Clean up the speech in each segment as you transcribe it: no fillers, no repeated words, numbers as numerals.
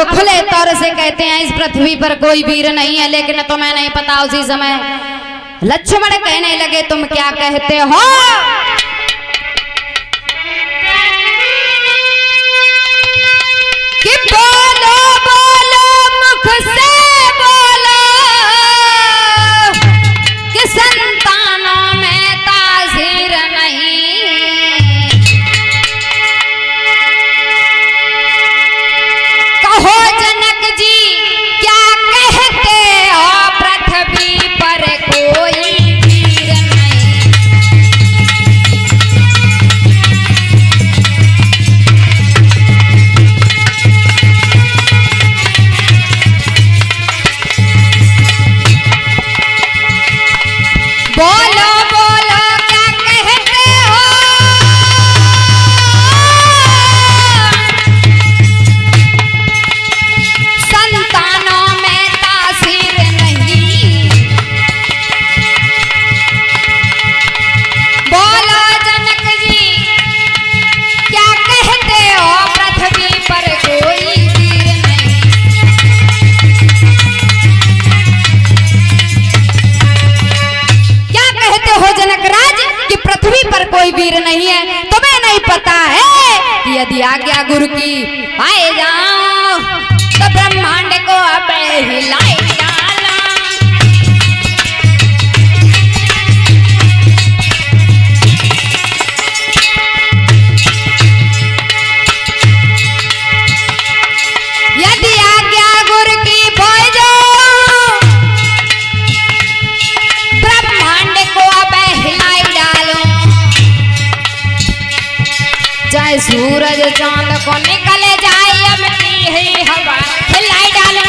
अब खुले तौर से कहते हैं इस पृथ्वी पर कोई वीर नहीं है, लेकिन तुम्हें नहीं पता उसी समय लक्ष्मण कहने लगे तुम क्या कहते हो? कि बोलो बोलो मुख से बोलो कि संतानों में तासीर नहीं। कहो जनक जी क्या कहते हो? पृथ्वी पर कोई वीर नहीं। बोलो बोलो क्या कहते हो? संतानों में तासीर नहीं। बोलो जनक जी क्या कहते हो? पृथ्वी पर कोई वीर नहीं। क्या कहते हो जनक राज कि पृथ्वी पर कोई वीर नहीं है? तुम्हें नहीं पता है कि यदि आज्ञा गुरु की आए जाओ तो ब्रह्मांड को अब हिलाए डाला। यदि आज्ञा गुरु की बोल जाओ ब्रह्मांड को अब हिलाए डालो। चाहे सूरज चांद को निकल जाए अब की ही हवा हिलाए डालो।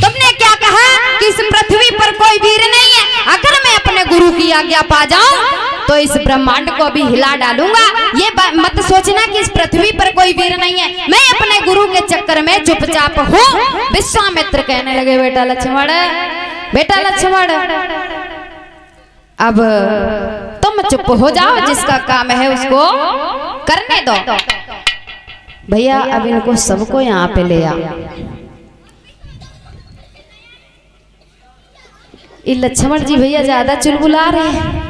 तुमने क्या कहा कि इस पृथ्वी पर कोई वीर नहीं है? अगर मैं अपने गुरु की आज्ञा पा जाऊं तो इस ब्रह्मांड को भी हिला डालूंगा। ये मत सोचना कि इस पृथ्वी पर कोई वीर नहीं है। मैं अपने गुरु के चक्कर में चुपचाप हूँ। विश्वामित्र कहने लगे बेटा लक्ष्मण, बेटा लक्ष्मण अब तुम चुप हो जाओ, जिसका काम है उसको करने दो। भैया अब इनको सबको यहाँ पे ले आओ। ये लक्ष्मण जी भैया ज्यादा चुलबुला रहे हैं।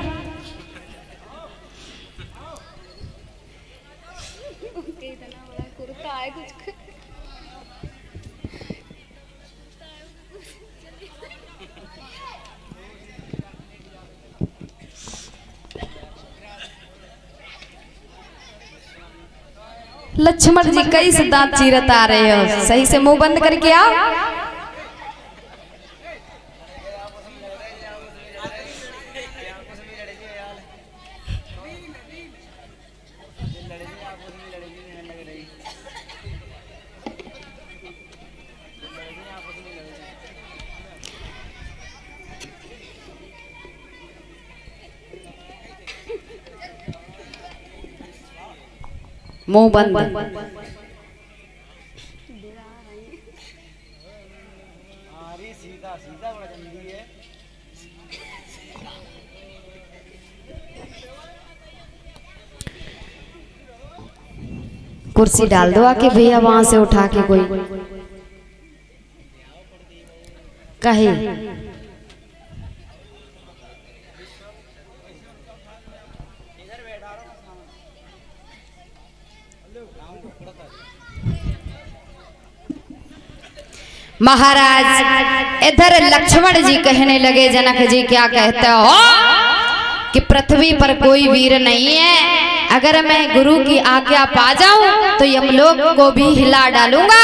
लक्ष्मण जी कई से दांत चीरत आ रहे हो, सही से मुंह बंद करके आओ। मुंह बंद। कुर्सी डाल दो आके भैया वहां से उठा के कोई कहे। महाराज इधर लक्ष्मण जी कहने लगे जनक जी क्या कहते हो कि पृथ्वी पर कोई वीर नहीं है। अगर मैं गुरु की आज्ञा पा जाऊं तो यमलोक को भी हिला डालूंगा,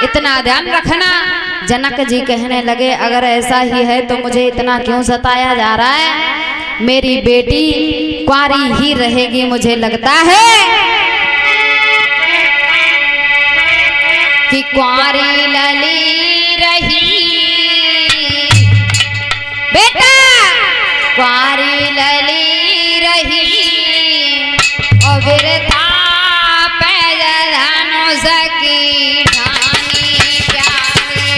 इतना ध्यान रखना। जनक जी कहने लगे अगर ऐसा ही है तो मुझे इतना क्यों सताया जा रहा है? मेरी बेटी कुंवारी ही रहेगी मुझे लगता है कि कुंवारी लली रही बेटा, कुंवारी लली रही और बिरथा पैदल धनुष की ठानी प्यारी।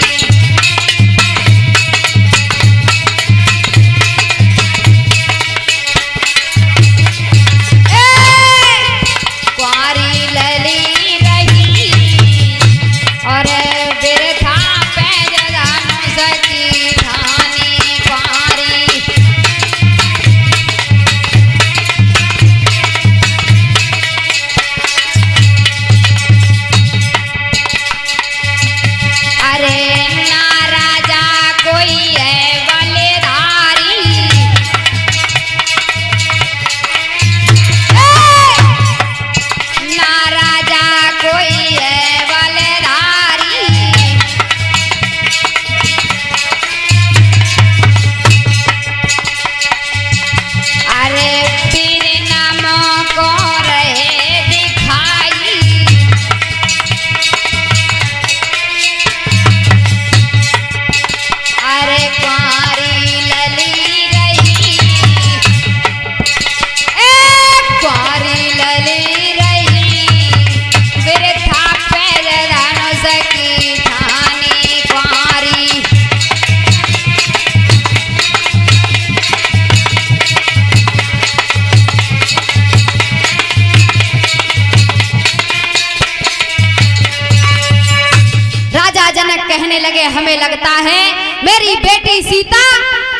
मेरी बेटी सीता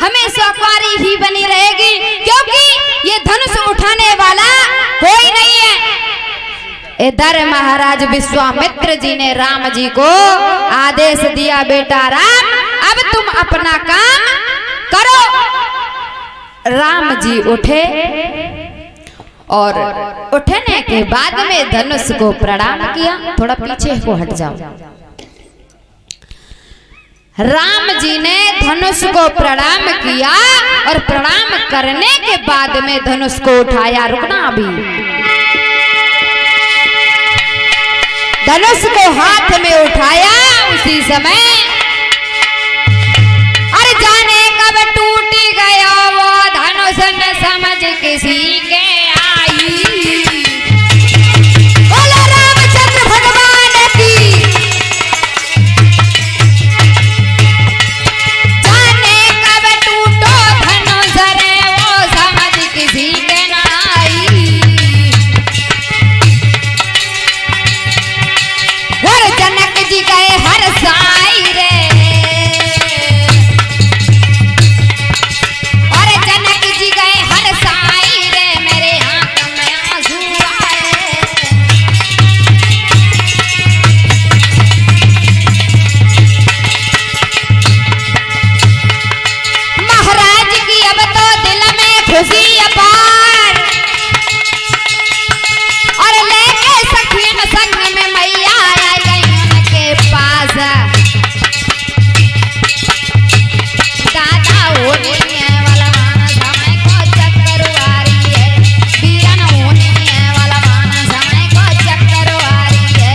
हमेशा कुंवारी ही बनी रहेगी, क्योंकि ये धनुष उठाने वाला कोई नहीं है। इधर महाराज विश्वामित्र जी ने राम जी को आदेश दिया, बेटा राम अब तुम अपना काम करो। राम जी उठे और उठने के बाद में धनुष को प्रणाम किया। थोड़ा पीछे को हट जाओ। राम जी ने धनुष को प्रणाम किया और प्रणाम करने के बाद में धनुष को उठाया। रुकना अभी। धनुष को हाथ में उठाया उसी समय अरे जाने कब टूट गया वो धनुष न समझ किसी के आई। बोलो रामचंद्र भगवान की। जाने कब टूटो धनुष रे वो समझ किसी के न आई। और जनक जी गए हर साई रे। खुशी अपार और लेके सखियन संग में मैया आ गई उनके पास। दादा होने वाला मानस समय को चक्करवारी है, वीरन होने वाला मानस समय को चक्करवारी है।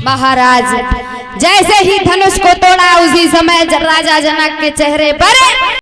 महाराज जैसे ही धनुष को तोड़ा उसी समय राजा जनक के चेहरे पर